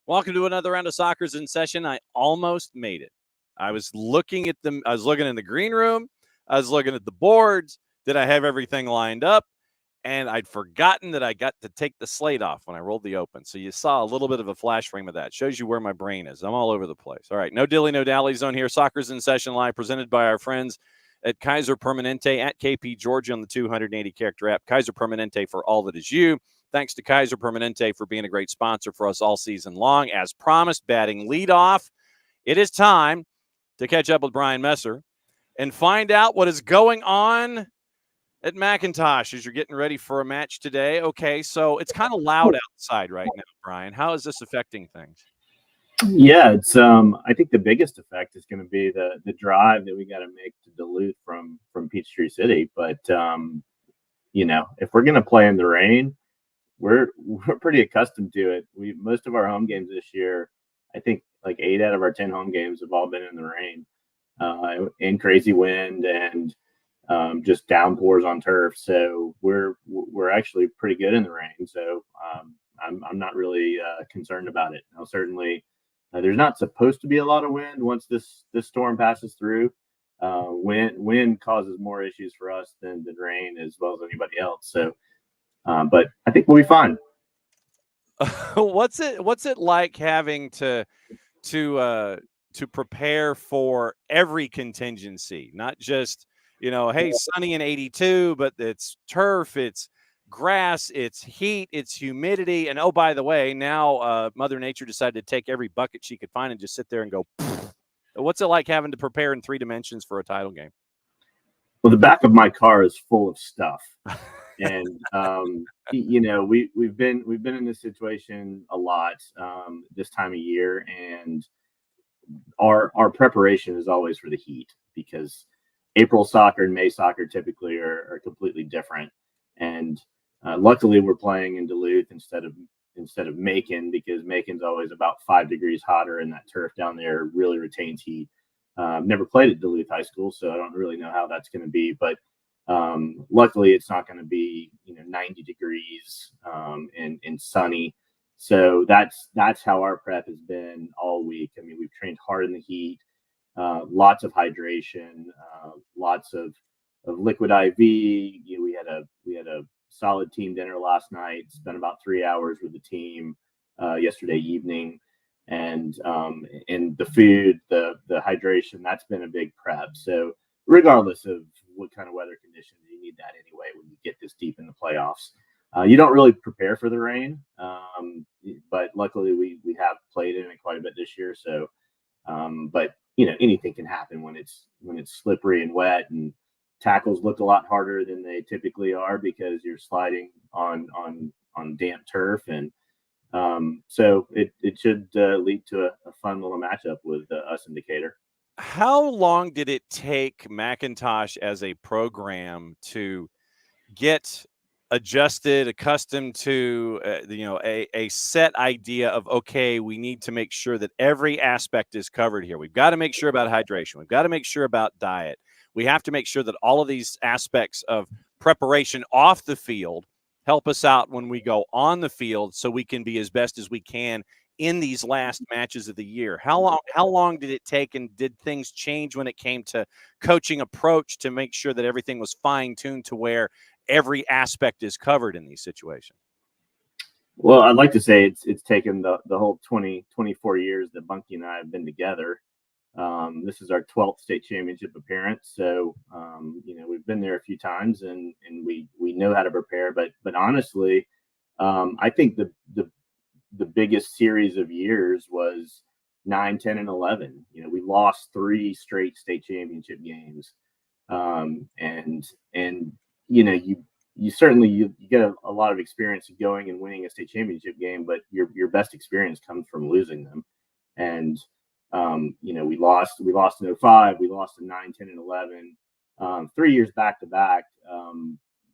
Welcome to another round of Soccer's in Session. I almost made it. I was looking at them. I was looking in the green room. I was looking at the boards. Did I have everything lined up? And I'd forgotten that I got to take the slate off when I rolled the open. So you saw a little bit of a flash frame of that. Shows you where my brain is. I'm all over the place. All right, no dilly, no dally zone here. Soccer's in Session live, presented by our friends at Kaiser Permanente at KP Georgia on the 280 character app. Kaiser Permanente, for all that is you. Thanks to Kaiser Permanente for being a great sponsor for us all season long. As promised, batting leadoff, it is time to catch up with Brian Messer and find out what is going on at McIntosh as you're getting ready for a match today. Okay, so it's kind of loud outside right now, Brian. How is this affecting things? Yeah, it's I think the biggest effect is going to be the drive that we got to make to Duluth from Peachtree City. But if we're going to play in the rain, we're pretty accustomed to it. Most of our home games this year, I think like 8 out of our 10 home games have all been in the rain, in crazy wind and just downpours on turf. So we're actually pretty good in the rain. So I'm not really concerned about it. Now, certainly, there's not supposed to be a lot of wind once this storm passes through. Wind causes more issues for us than rain, as well as anybody else. So, but I think we'll be fine. What's it like having to prepare for every contingency, not just, hey, sunny and 82, but it's turf, it's grass, it's heat, it's humidity. And oh, by the way, now Mother Nature decided to take every bucket she could find and just sit there and go, pfft. What's it like having to prepare in 3 dimensions for a title game? Well, the back of my car is full of stuff. And we've been in this situation a lot this time of year, and our preparation is always for the heat, because April soccer and May soccer typically are completely different. And luckily, we're playing in Duluth instead of Macon, because Macon's always about 5 degrees hotter, and that turf down there really retains heat. I've never played at Duluth High School, so I don't really know how that's going to be, but luckily it's not going to be 90 degrees and sunny. So that's how our prep has been all week. I mean, we've trained hard in the heat, lots of hydration, lots of liquid IV. We had a solid team dinner last night. Spent about 3 hours with the team yesterday evening, and the food, the hydration, that's been a big prep. So regardless of what kind of weather conditions, you need that anyway when you get this deep in the playoffs. You don't really prepare for the rain, but luckily we have played in it quite a bit this year. So, but anything can happen when it's slippery and wet, and tackles look a lot harder than they typically are because you're sliding on damp turf, and so it should lead to a fun little matchup with us and Decatur. How long did it take McIntosh as a program to get adjusted, accustomed to a set idea of, okay, we need to make sure that every aspect is covered here. We've got to make sure about hydration. We've got to make sure about diet. We have to make sure that all of these aspects of preparation off the field help us out when we go on the field, so we can be as best as we can in these last matches of the year. How long did it take, and did things change when it came to coaching approach to make sure that everything was fine-tuned to where every aspect is covered in these situations? Well, I'd like to say it's taken the whole 24 years that Bunky and I have been together. This is our 12th state championship appearance. So, we've been there a few times, and we know how to prepare, but honestly, I think the biggest series of years was 9, 10, and 11. We lost 3 straight state championship games. You certainly get a lot of experience going and winning a state championship game, but your best experience comes from losing them. And we lost in 05, we lost in 9, 10, and 11, 3 years back to back.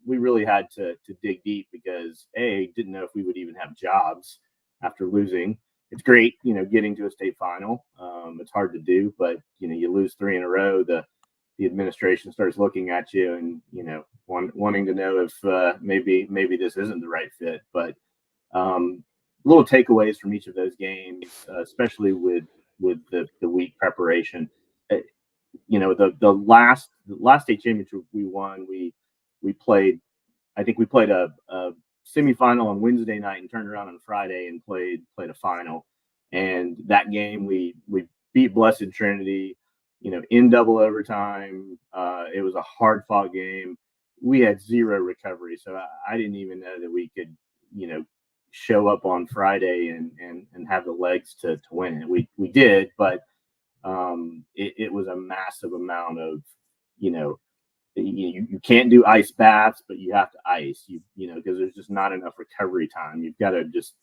We really had to dig deep, because didn't know if we would even have jobs after losing. It's great, getting to a state final. It's hard to do, but you lose 3 in a row, the administration starts looking at you and wanting to know if maybe this isn't the right fit. But little takeaways from each of those games, especially with the week preparation. Uh, the last state championship we won, we played. I think we played a semifinal on Wednesday night and turned around on Friday and played a final. And that game we beat Blessed Trinity, in double overtime. It was a hard fought game. We had zero recovery, so I didn't even know that we could, show up on Friday and have the legs to win it. We did, but it was a massive amount of, you can't do ice baths, but you have to ice, because there's just not enough recovery time. You've got to just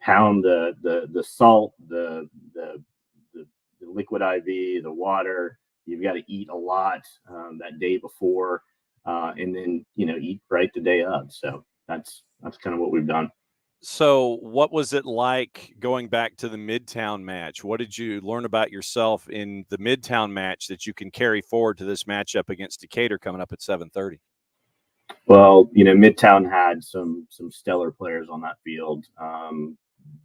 pound the salt, the liquid IV, the water. You've got to eat a lot that day before, and then eat right the day of. So that's kind of what we've done. So what was it like going back to the Midtown match? What did you learn about yourself in the Midtown match that you can carry forward to this matchup against Decatur coming up at 7:30? Well, Midtown had some stellar players on that field. A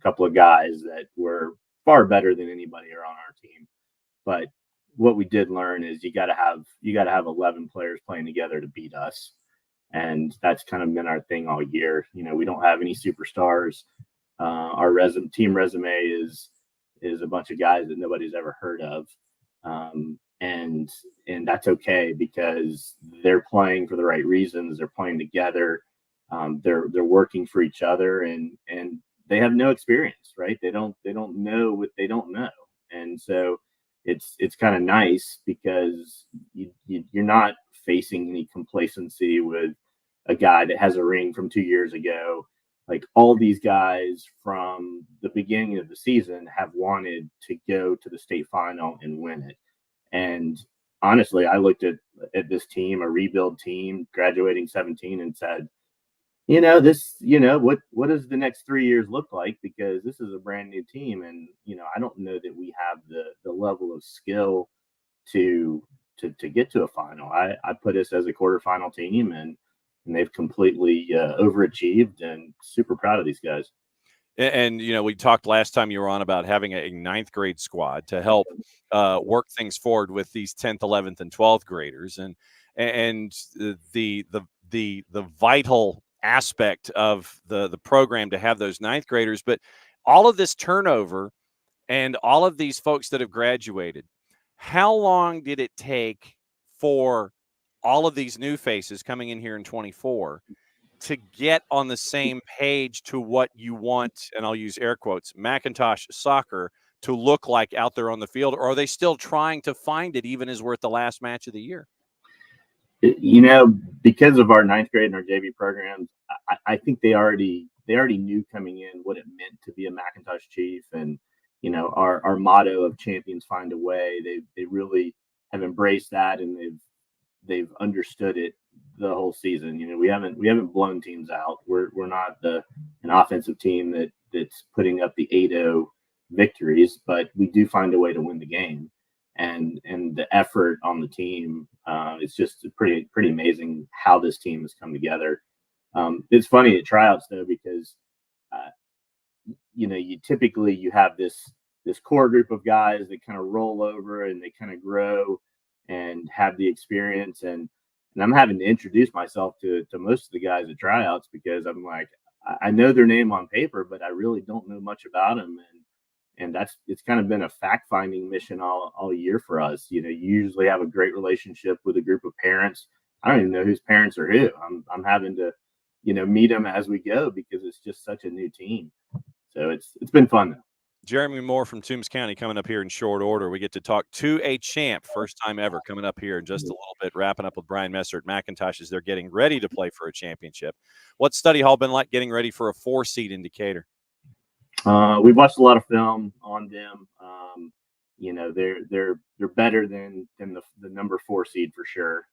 couple of guys that were far better than anybody are on our team. But what we did learn is you got to have 11 players playing together to beat us. And that's kind of been our thing all year. We don't have any superstars. Our team resume is a bunch of guys that nobody's ever heard of, and that's okay because they're playing for the right reasons. They're playing together. They're working for each other, and they have no experience, right? They don't know what they don't know, and so it's kind of nice because you're not facing any complacency with a guy that has a ring from 2 years ago. Like all these guys from the beginning of the season have wanted to go to the state final and win it. And honestly, I looked at this team, a rebuild team graduating 17, and said, what does the next 3 years look like? Because this is a brand new team. And, I don't know that we have the level of skill to get to a final. I put us as a quarterfinal team, and they've completely overachieved, and super proud of these guys. And we talked last time you were on about having a ninth grade squad to help work things forward with these 10th, 11th, and 12th graders, and the vital aspect of the program to have those ninth graders. But all of this turnover and all of these folks that have graduated, how long did it take for all of these new faces coming in here in 24 to get on the same page to what you want, and I'll use air quotes, McIntosh soccer to look like out there on the field? Or are they still trying to find it even as we're at the last match of the year? Because of our ninth grade and our JV programs, I think they already knew coming in what it meant to be a McIntosh Chief. And, our motto of champions find a way, they really have embraced that, and they've understood it the whole season. We haven't blown teams out. We're not an offensive team that's putting up the 8-0 victories, but we do find a way to win the game. And the effort on the team, it's just pretty amazing how this team has come together. It's funny at tryouts though, because you typically have this core group of guys that kind of roll over and they kind of grow and have the experience, and I'm having to introduce myself to most of the guys at tryouts because I'm like, I know their name on paper, but I really don't know much about them. And it's kind of been a fact-finding mission all year for us. You usually have a great relationship with a group of parents. I don't even know whose parents are who. I'm having to, meet them as we go because it's just such a new team. So it's been fun though. Jeremy Moore from Toombs County coming up here in short order. We get to talk to a champ, first time ever, coming up here in just a little bit, wrapping up with Brian Messer at McIntosh as they're getting ready to play for a championship. What's study hall been like getting ready for a 4 seed in Decatur? We've watched a lot of film on them. They're better than the number 4 seed for sure.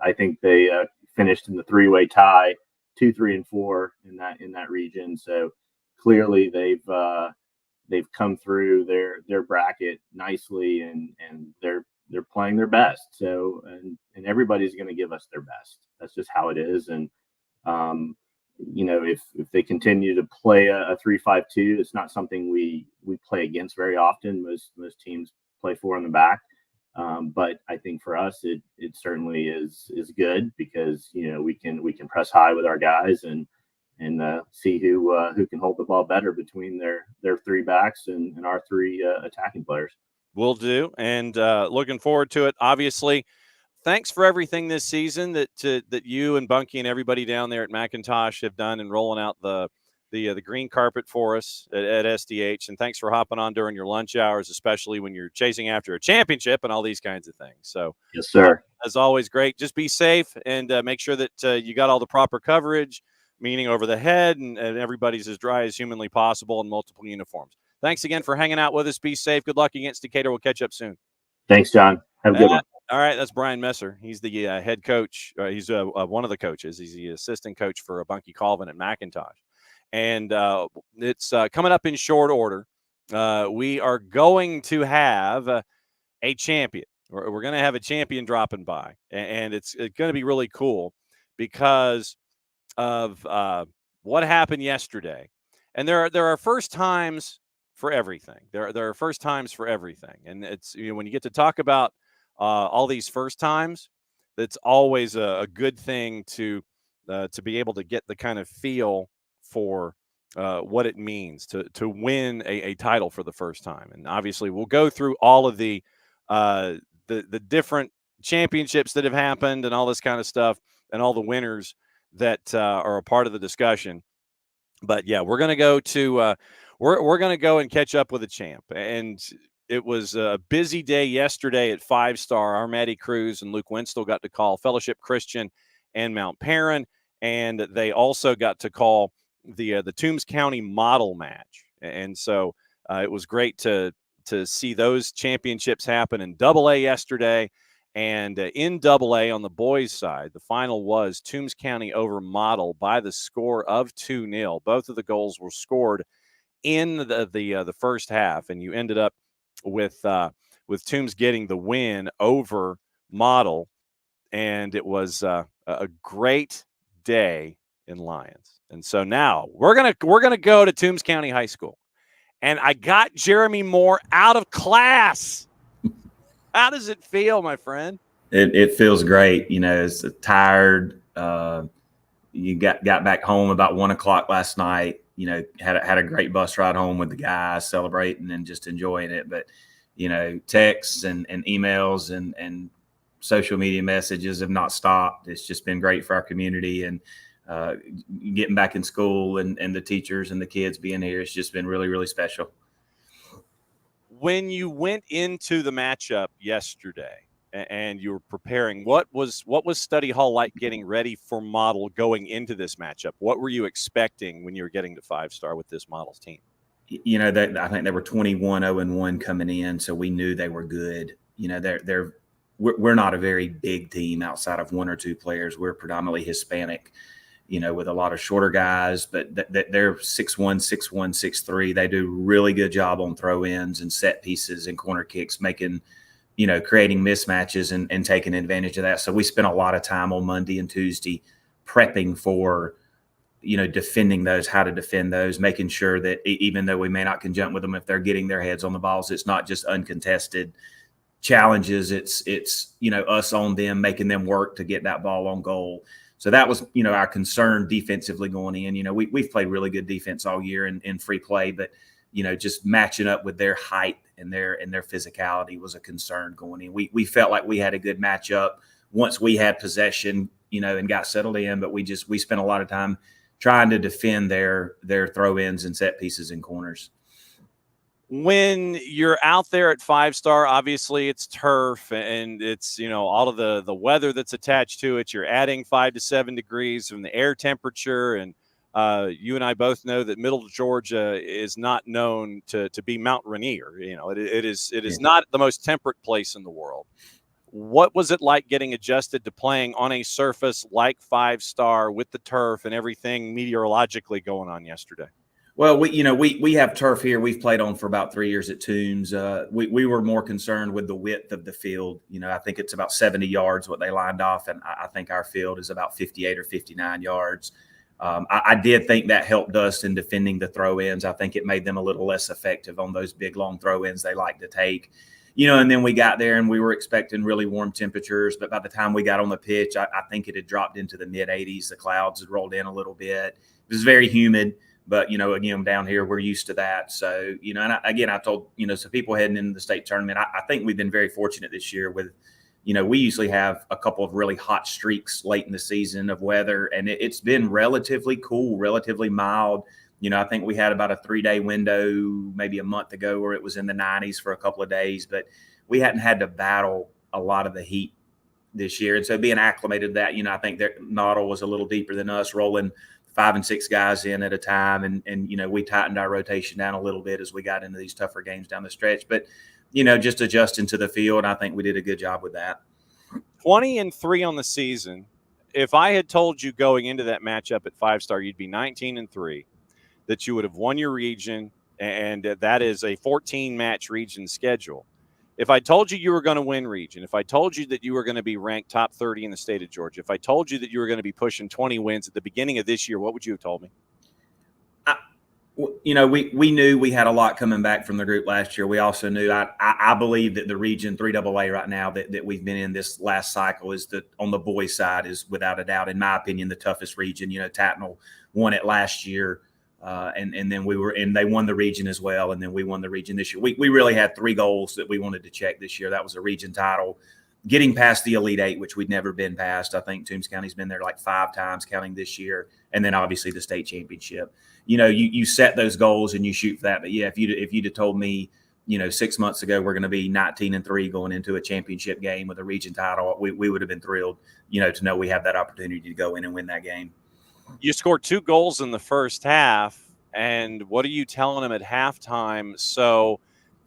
I think they finished in the 3-way tie, 2, 3, and 4 in that region. So clearly they've come through their bracket nicely, and they're playing their best. So and everybody's going to give us their best. That's just how it is. And if they continue to play a 3-5-2, it's not something we play against very often. Most teams play 4 in the back. But I think for us, it certainly is good because, we can press high with our guys and see who can hold the ball better between their 3 backs and our 3 attacking players. Will do. And looking forward to it. Obviously, thanks for everything this season that you and Bunky and everybody down there at McIntosh have done in rolling out the green carpet for us at SDH. And thanks for hopping on during your lunch hours, especially when you're chasing after a championship and all these kinds of things. So, yes, sir. As always, great. Just be safe and make sure that you got all the proper coverage, meaning over the head, and everybody's as dry as humanly possible in multiple uniforms. Thanks again for hanging out with us. Be safe. Good luck against Decatur. We'll catch up soon. Thanks, John. Have a good one. All right, that's Brian Messer. He's the head coach. He's one of the coaches. He's the assistant coach for Bunky Colvin at McIntosh. And it's coming up in short order. We are going to have a champion. We're going to have a champion dropping by. And it's going to be really cool because of what happened yesterday. And there are first times for everything. There are first times for everything. And it's, when you get to talk about all these first times, that's always a good thing to be able to get the kind of feel for what it means to win a title for the first time. And obviously we'll go through all of the different championships that have happened and all this kind of stuff and all the winners that are a part of the discussion. But yeah, we're going to go to we're going to go and catch up with a champ. And it was a busy day yesterday at 5-Star. Our Matty Cruz and Luke Winstall got to call Fellowship Christian and Mount Perrin, and they also got to call the Toombs County model match. And so it was great to see those championships happen in AA yesterday. And in AA on the boys' side, the final was Toombs County over Model by the score of 2-0. Both of the goals were scored in the first half, and you ended up with Toombs getting the win over Model. And it was a great day in Lyons. And so now we're gonna go to Toombs County High School, and I got Jeremy Moore out of class. How does it feel, my friend? It feels great. It's tired. You got back home about 1 o'clock last night. Had a great bus ride home with the guys, celebrating and just enjoying it. But texts and emails and social media messages have not stopped. It's just been great for our community, and getting back in school and the teachers and the kids being here. It's just been really, really special. When you went into the matchup yesterday and you were preparing, what was Study Hall like getting ready for Model going into this matchup? What were you expecting when you were getting to 5-Star with this Model's team? I think they were 21-0-1 coming in, so we knew they were good. We're not a very big team outside of 1 or 2 players. We're predominantly Hispanic, with a lot of shorter guys, but they're 6'1", 6'1", 6'3". They do really good job on throw-ins and set pieces and corner kicks, making, creating mismatches and taking advantage of that. So we spent a lot of time on Monday and Tuesday prepping for, defending those, how to defend those, making sure that even though we may not conjunct with them, if they're getting their heads on the balls, it's not just uncontested challenges. It's us on them, making them work to get that ball on goal. So that was, our concern defensively going in. We've played really good defense all year in free play, but, just matching up with their height and their physicality was a concern going in. We felt like we had a good matchup once we had possession, and got settled in, but we spent a lot of time trying to defend their throw-ins and set pieces and corners. When you're out there at 5-Star, obviously it's turf and it's, all of the weather that's attached to it. You're adding 5 to 7 degrees from the air temperature. And you and I both know that Middle Georgia is not known to be Mount Rainier. It is not the most temperate place in the world. What was it like getting adjusted to playing on a surface like 5-Star with the turf and everything meteorologically going on yesterday? Well, we have turf here. We've played on for about 3 years at Toombs. We were more concerned with the width of the field. I think it's about 70 yards what they lined off, and I think our field is about 58 or 59 yards. I did think that helped us in defending the throw-ins. I think it made them a little less effective on those big, long throw-ins they like to take. And then we got there and we were expecting really warm temperatures. But by the time we got on the pitch, I think it had dropped into the mid-80s. The clouds had rolled in a little bit. It was very humid. But, again, down here, we're used to that. So, and I told, some people heading into the state tournament, I think we've been very fortunate this year with, we usually have a couple of really hot streaks late in the season of weather, and it's been relatively cool, relatively mild. I think we had about a 3-day window maybe a month ago where it was in the 90s for a couple of days, but we hadn't had to battle a lot of the heat this year. And so being acclimated to that, I think that Noddle was a little deeper than us, rolling 5 and 6 guys in at a time. And we tightened our rotation down a little bit as we got into these tougher games down the stretch. But, just adjusting to the field, I think we did a good job with that. 20-3 on the season. If I had told you going into that matchup at 5-star, you'd be 19-3, that you would have won your region, and that is a 14-match region schedule. If I told you were going to win region, if I told you that you were going to be ranked top 30 in the state of Georgia, if I told you that you were going to be pushing 20 wins at the beginning of this year, what would you have told me? We knew we had a lot coming back from the group last year. We also knew I believe that the region 3AA right now that we've been in this last cycle is on the boys side is without a doubt, in my opinion, the toughest region. Tatnall won it last year. And then they won the region as well. And then we won the region this year. We really had 3 goals that we wanted to check this year. That was a region title, getting past the Elite Eight, which we'd never been past. I think Toombs County's been there like 5 times counting this year. And then obviously the state championship. You set those goals and you shoot for that. But yeah, if you'd have told me, 6 months ago, we're going to be 19-3 going into a championship game with a region title, we would have been thrilled, to know we have that opportunity to go in and win that game. You scored 2 goals in the first half, and what are you telling them at halftime so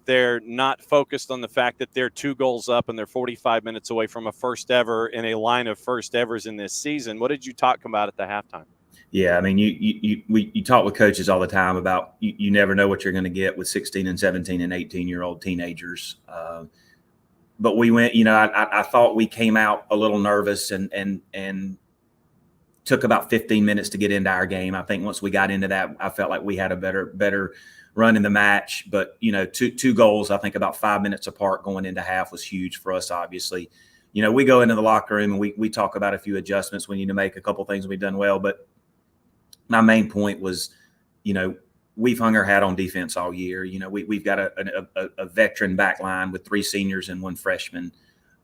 they're not focused on the fact that they're 2 goals up and they're 45 minutes away from a first ever in a line of first evers in this season? What did you talk about at the halftime? Yeah, I mean, you talk with coaches all the time about you never know what you're going to get with 16 and 17 and 18-year-old teenagers. But we went, I thought we came out a little nervous and took about 15 minutes to get into our game. I think once we got into that, I felt like we had a better run in the match. But, 2 goals, I think about 5 minutes apart going into half was huge for us, obviously. We go into the locker room and we talk about a few adjustments we need to make, a couple things we've done well. But my main point was, we've hung our hat on defense all year. We've got a veteran back line with 3 seniors and 1 freshman.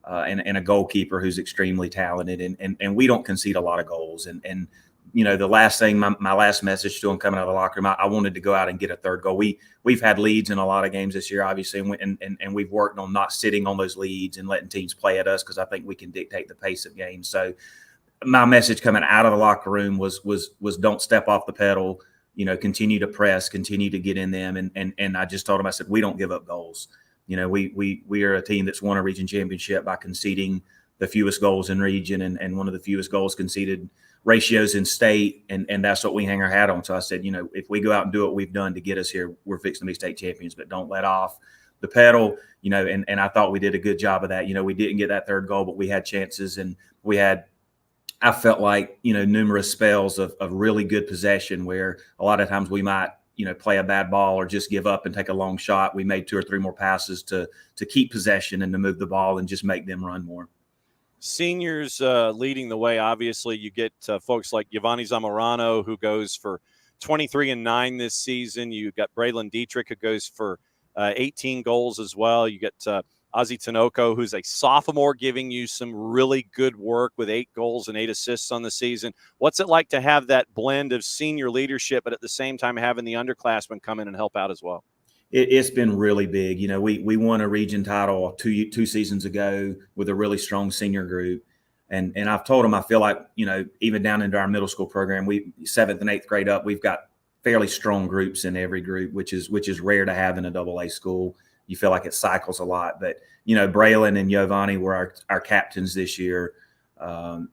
And a goalkeeper who's extremely talented, and we don't concede a lot of goals. And the last thing, my last message to him coming out of the locker room, I wanted to go out and get a 3rd goal. We've had leads in a lot of games this year, obviously, and we've worked on not sitting on those leads and letting teams play at us because I think we can dictate the pace of games. So my message coming out of the locker room was don't step off the pedal. Continue to press, continue to get in them, and I just told him, I said, we don't give up goals. We are a team that's won a region championship by conceding the fewest goals in region and one of the fewest goals conceded ratios in state. And that's what we hang our hat on. So I said, if we go out and do what we've done to get us here, we're fixing to be state champions, but don't let off the pedal, and I thought we did a good job of that. We didn't get that 3rd goal, but we had chances and I felt like, numerous spells of really good possession where a lot of times we might, play a bad ball or just give up and take a long shot. We made 2 or 3 more passes to keep possession and to move the ball and just make them run more. Seniors leading the way. Obviously, you get folks like Giovanni Zamorano, who goes for 23-9 this season. You got Braylon Dietrich, who goes for 18 goals as well. You get Ozzy Tinoco, who's a sophomore, giving you some really good work with 8 goals and 8 assists on the season. What's it like to have that blend of senior leadership, but at the same time having the underclassmen come in and help out as well? It's been really big. We won a region title two seasons ago with a really strong senior group. And I've told them, I feel like, even down into our middle school program, 7th and 8th grade up, we've got fairly strong groups in every group, which is rare to have in a AA school. You feel like it cycles a lot, but Braylon and Giovanni were our captains this year. And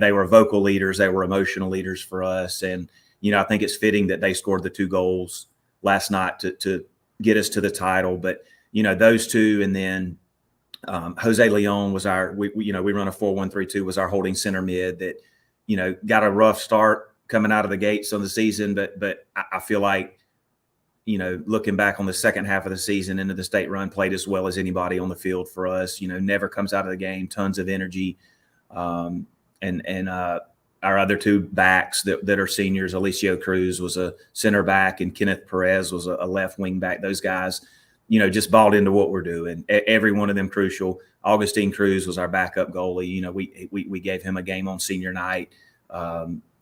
they were vocal leaders. They were emotional leaders for us. And, I think it's fitting that they scored the 2 goals last night to get us to the title. But, those 2, and then Jose Leon was we run a 4-1-3-2, was our holding center mid that, got a rough start coming out of the gates on the season, but I feel like, looking back on the second half of the season into the state run, played as well as anybody on the field for us. Never comes out of the game, tons of energy, and our other two backs that are seniors, Alicio Cruz was a center back and Kenneth Perez was a left wing back. Those guys, just bought into what we're doing. Every one of them crucial. Augustine Cruz was our backup goalie. We gave him a game on senior night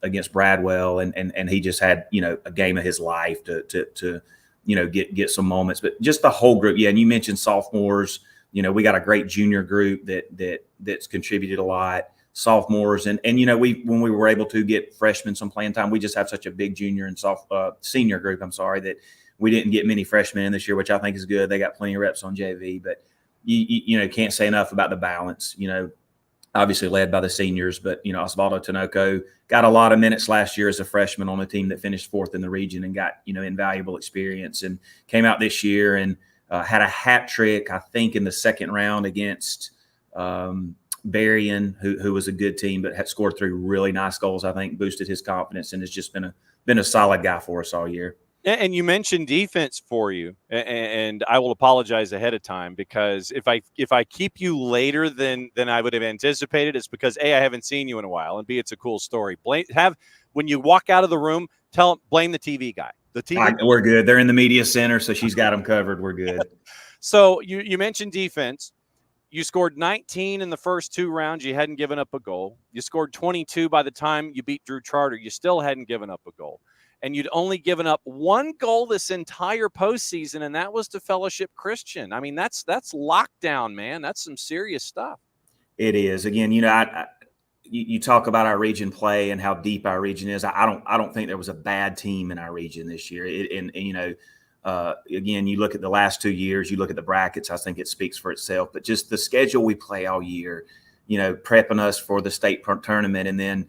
against Bradwell, and he just had a game of his life to get some moments. But just the whole group, yeah. And you mentioned sophomores. We got a great junior group that's contributed a lot. Sophomores and when we were able to get freshmen some playing time, we just have such a big junior and senior group. I'm sorry that we didn't get many freshmen in this year, which I think is good. They got plenty of reps on JV, but you can't say enough about the balance. Obviously led by the seniors, but Osvaldo Tinoco got a lot of minutes last year as a freshman on a team that finished fourth in the region and got invaluable experience, and came out this year and had a hat trick, I think, in the second round against Berrien, who was a good team, but had scored 3 really nice goals. I think boosted his confidence and has just been a solid guy for us all year. And you mentioned defense for you, and I will apologize ahead of time because if I keep you later than I would have anticipated, it's because A, I haven't seen you in a while, and B, it's a cool story. When you walk out of the room, blame the TV guy. The TV. We're good. They're in the media center, so she's got them covered. We're good. So you mentioned defense. You scored 19 in the first 2 rounds. You hadn't given up a goal. You scored 22 by the time you beat Drew Charter. You still hadn't given up a goal. And you'd only given up 1 goal this entire postseason, and that was to Fellowship Christian. I mean, that's lockdown, man. That's some serious stuff. It is. Again, you talk about our region play and how deep our region is. I don't think there was a bad team in our region this year. Again, you look at the last 2 years, you look at the brackets, I think it speaks for itself. But just the schedule we play all year, prepping us for the state tournament. And then,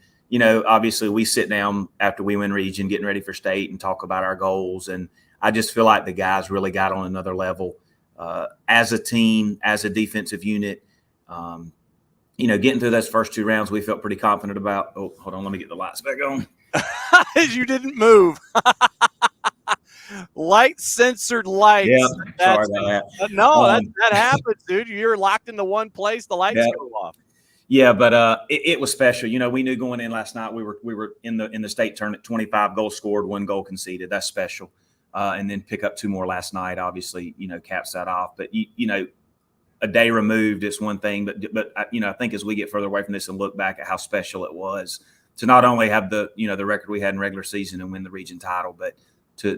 obviously we sit down after we win region, getting ready for state and talk about our goals. And I just feel like the guys really got on another level as a team, as a defensive unit. Getting through those first 2 rounds, we felt pretty confident about. Oh, hold on, let me get the lights back on. You didn't move. Light censored lights. Yeah, sorry about that. No, that happens, dude. You're locked into one place, the lights go off. Yeah, but it was special. We knew going in last night we were in the state tournament, 25 goals scored, 1 goal conceded. That's special. And then pick up 2 more last night, obviously, caps that off. But a day removed is one thing, but I think as we get further away from this and look back at how special it was to not only have the record we had in regular season and win the region title, but to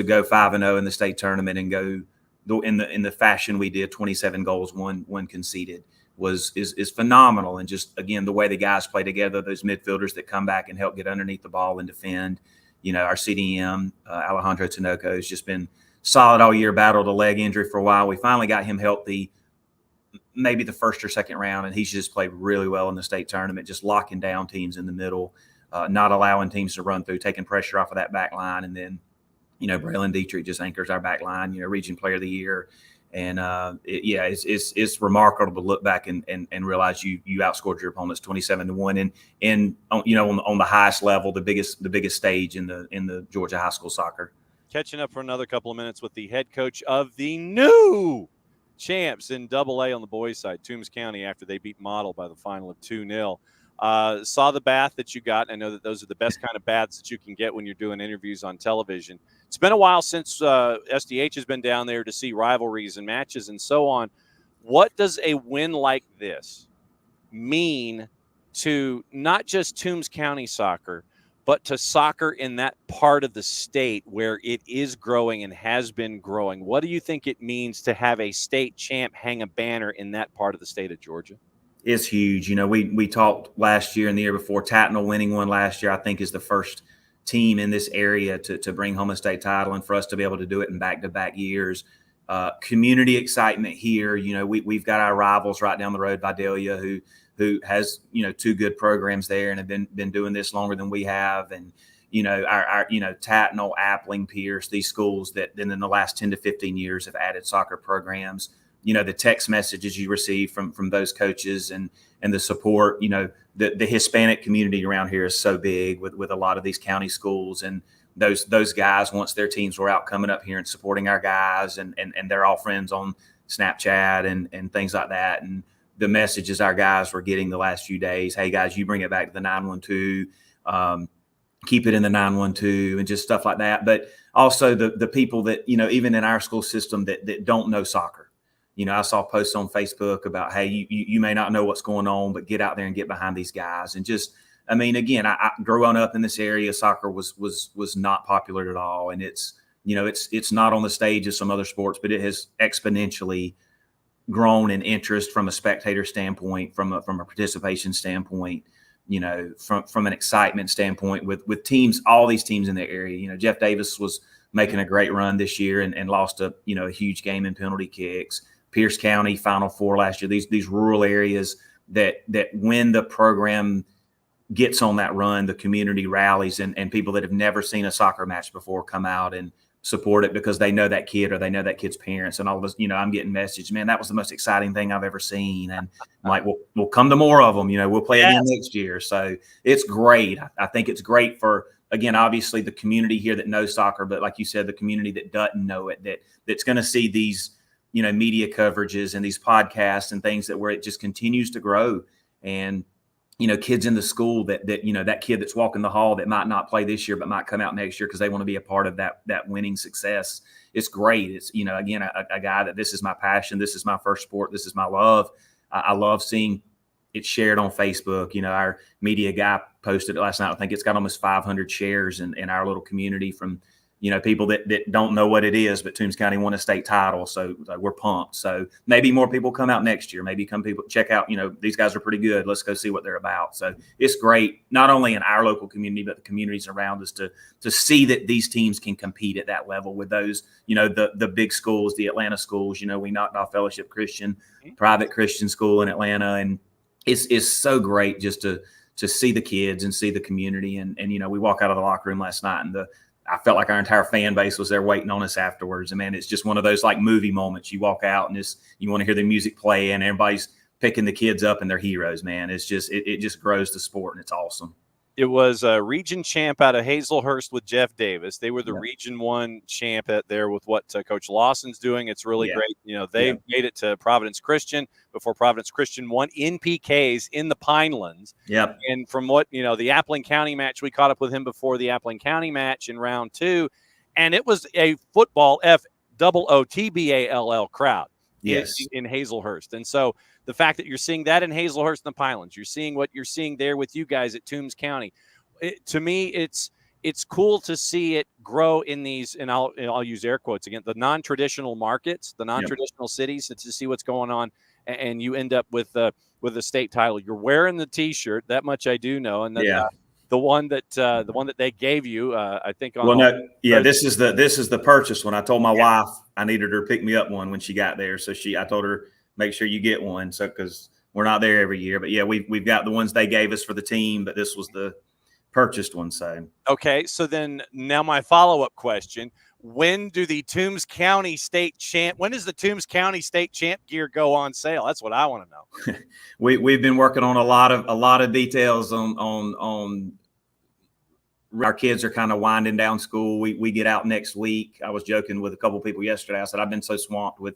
go 5-0 in the state tournament and go in the fashion we did, 27 goals, one conceded, is phenomenal. And just, again, the way the guys play together, those midfielders that come back and help get underneath the ball and defend. Our CDM, Alejandro Tinoco, has just been solid all year, battled a leg injury for a while. We finally got him healthy maybe the first or second round, and he's just played really well in the state tournament, just locking down teams in the middle, not allowing teams to run through, taking pressure off of that back line. And then, Braylon Dietrich just anchors our back line, region player of the year. And it's remarkable to look back and realize you outscored your opponents 27-1 and on the highest level, the biggest stage in the Georgia high school soccer. Catching up for another couple of minutes with the head coach of the new champs in AA on the boys' side, Toombs County, after they beat Model by the final of 2-0. Saw the bath that you got. I know that those are the best kind of baths that you can get when you're doing interviews on television. It's been a while since SDH has been down there to see rivalries and matches and so on. What does a win like this mean to not just Toombs County soccer, but to soccer in that part of the state where it is growing and has been growing? What do you think it means to have a state champ hang a banner in that part of the state of Georgia? It's huge. We talked last year and the year before, Tattnall winning one last year, I think, is the first team in this area to bring home a state title, and for us to be able to do it in back-to-back years. Community excitement here. We've got our rivals right down the road, Vidalia, who has 2 good programs there and have been doing this longer than we have, and our Tattnall, Appling, Pierce, these schools that then in the last 10 to 15 years have added soccer programs. the text messages you receive from those coaches and the support. The Hispanic community around here is so big with a lot of these county schools, and those guys, once their teams were out, coming up here and supporting our guys, and they're all friends on Snapchat and things like that. And the messages our guys were getting the last few days, hey guys, you bring it back to the 912, keep it in the 912, and just stuff like that. But also the people that, even in our school system that don't know soccer. I saw posts on Facebook about, hey, you may not know what's going on, but get out there and get behind these guys. And just, again, I growing up in this area, soccer was not popular at all. And it's not on the stage of some other sports, but it has exponentially grown in interest from a spectator standpoint, from a participation standpoint, from an excitement standpoint with teams, all these teams in the area. Jeff Davis was making a great run this year and lost a huge game in penalty kicks. Pierce County Final Four last year. These rural areas that when the program gets on that run, the community rallies, and people that have never seen a soccer match before come out and support it because they know that kid or they know that kid's parents. And all of us, I'm getting messages, man, that was the most exciting thing I've ever seen. And I'm like, we'll come to more of them. We'll play again next year. So it's great. I think it's great for, again, obviously the community here that knows soccer, but like you said, the community that doesn't know it, that's going to see these, media coverages and these podcasts and things where it just continues to grow. And, kids in the school that kid that's walking the hall that might not play this year, but might come out next year because they want to be a part of that winning success. It's great. It's, again, a guy that this is my passion. This is my first sport. This is my love. I love seeing it shared on Facebook. Our media guy posted it last night. I think it's got almost 500 shares in our little community from, people that don't know what it is, but Toombs County won a state title. So we're pumped. So maybe more people come out next year. Maybe people check out, these guys are pretty good. Let's go see what they're about. So it's great, not only in our local community, but the communities around us to see that these teams can compete at that level with those, the big schools, the Atlanta schools. We knocked off Fellowship Christian, private Christian school in Atlanta. And it's so great just to see the kids and see the community. And we walk out of the locker room last night and I felt like our entire fan base was there waiting on us afterwards. And man, it's just one of those like movie moments. You walk out and you want to hear the music play and everybody's picking the kids up and they're heroes, man. It's just, it just grows the sport and it's awesome. It was a region champ out of Hazelhurst with Jeff Davis. They were the Region 1 champ there with what Coach Lawson's doing. It's really great. They made it to Providence Christian before Providence Christian won in PKs in the Pinelands. Yep. And from what, the Appling County match, we caught up with him before the Appling County match in round 2. And it was a football FOOTBALL crowd in Hazelhurst. And so the fact that you're seeing that in Hazelhurst and the Pinelands, you're seeing what you're seeing there with you guys at Toombs County. To me, it's cool to see it grow in these, and I'll use air quotes again, the non-traditional markets, the non-traditional cities, to see what's going on, and you end up with a state title. You're wearing the T-shirt, that much I do know, and the one that they gave you, I think. This is the purchase one. I told my wife I needed her to pick me up one when she got there, so I told her, make sure you get one. So, because we're not there every year, but we've got the ones they gave us for the team, but this was the purchased one. So, okay. So then now my follow-up question, when does the Toombs County State Champ gear go on sale? That's what I want to know. We've been working on a lot of details on our kids are kind of winding down school. We get out next week. I was joking with a couple people yesterday. I said, I've been so swamped with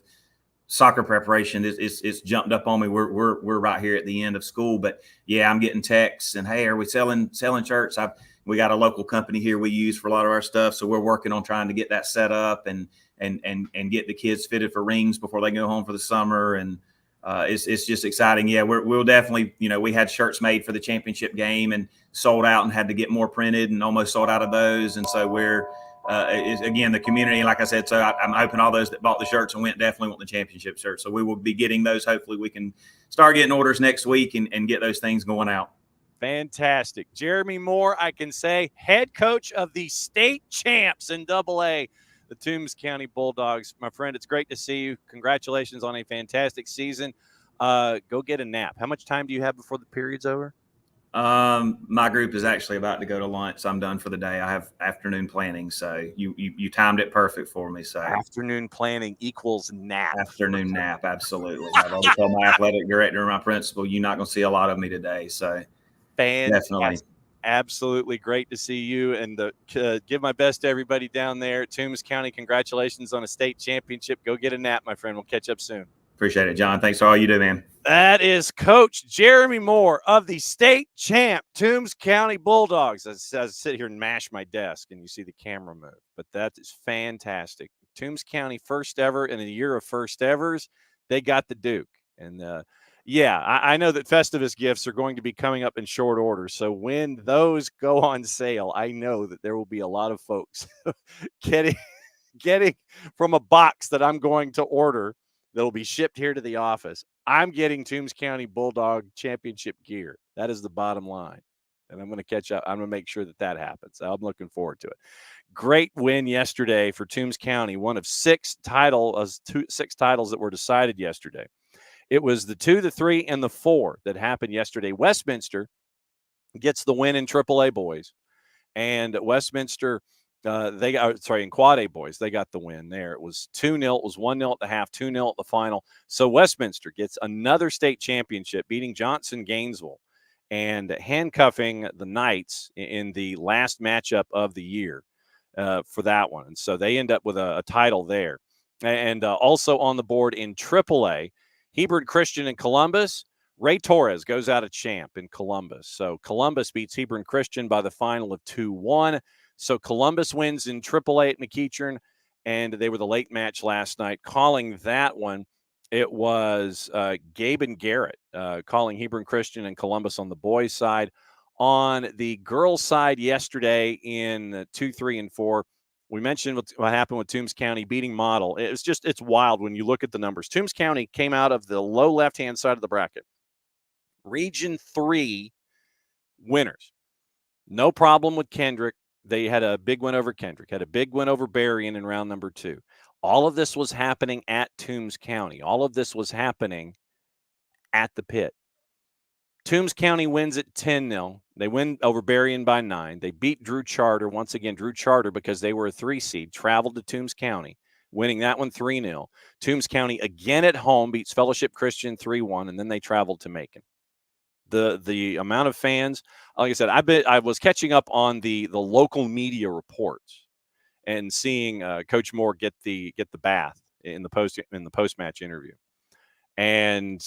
soccer preparation, it's jumped up on me. We're right here at the end of school, but I'm getting texts and, hey, are we selling shirts? We got a local company here we use for a lot of our stuff, so we're working on trying to get that set up and get the kids fitted for rings before they go home for the summer. And it's just exciting. We'll definitely, we had shirts made for the championship game and sold out and had to get more printed and almost sold out of those. And so we're again, the community, and like I said, so I'm hoping all those that bought the shirts and went definitely want the championship shirt. So we will be getting those. Hopefully we can start getting orders next week and get those things going out. Fantastic. Jeremy Moore, I can say, head coach of the state champs in AA, the Toombs County Bulldogs. My friend, it's great to see you. Congratulations on a fantastic season. Go get a nap. How much time do you have before the period's over? My group is actually about to go to lunch, so I'm done for the day. I have afternoon planning, so you timed it perfect for me. So Afternoon planning equals nap. afternoon nap, absolutely. I've already told my athletic director and my principal, you're not going to see a lot of me today. So Fantastic. definitely. Absolutely great to see you, and give my best to everybody down there at Toombs County. Congratulations on a state championship. Go get a nap, my friend. We'll catch up soon. Appreciate it, John. Thanks for all you do, man. That is Coach Jeremy Moore of the state champ Toombs County Bulldogs. As I sit here and mash my desk and you see the camera move, but that is fantastic. Toombs County first ever in a year of first evers. They got the Duke. And I know that Festivus gifts are going to be coming up in short order. So when those go on sale, I know that there will be a lot of folks getting from a box that I'm going to order that'll be shipped here to the office. I'm getting Toombs County Bulldog Championship gear. That is the bottom line. And I'm going to catch up. I'm going to make sure that happens. I'm looking forward to it. Great win yesterday for Toombs County, one of six titles that were decided yesterday. It was the 2, the 3, and the 4 that happened yesterday. Westminster gets the win in AAA boys. And Westminster, in Quad A boys, they got the win there. It was 2-0. It was 1-0 at the half, 2-0 at the final. So Westminster gets another state championship, beating Johnson Gainesville and handcuffing the Knights in the last matchup of the year for that one. And so they end up with a title there. And also on the board in AAA, Hebron Christian and Columbus. Ray Torres goes out a champ in Columbus. So Columbus beats Hebron Christian by the final of 2-1. So Columbus wins in AAA at McEachern, and they were the late match last night. Calling that one, it was Gabe and Garrett calling Hebron Christian and Columbus on the boys' side. On the girls' side yesterday in 2, 3, and 4, we mentioned what happened with Toombs County beating Model. It's wild when you look at the numbers. Toombs County came out of the low left-hand side of the bracket. Region 3 winners. No problem with Kendrick. They had a big win over Kendrick, had a big win over Berrien in round number 2. All of this was happening at Toombs County. All of this was happening at the pit. Toombs County wins at 10-0. They win over Berrien by 9. They beat Drew Charter. Once again, Drew Charter, because they were a 3 seed, traveled to Toombs County, winning that one 3-0. Toombs County again at home beats Fellowship Christian 3-1, and then they traveled to Macon. The amount of fans, like I said, I was catching up on the local media reports and seeing Coach Moore get the bath in the post match interview, and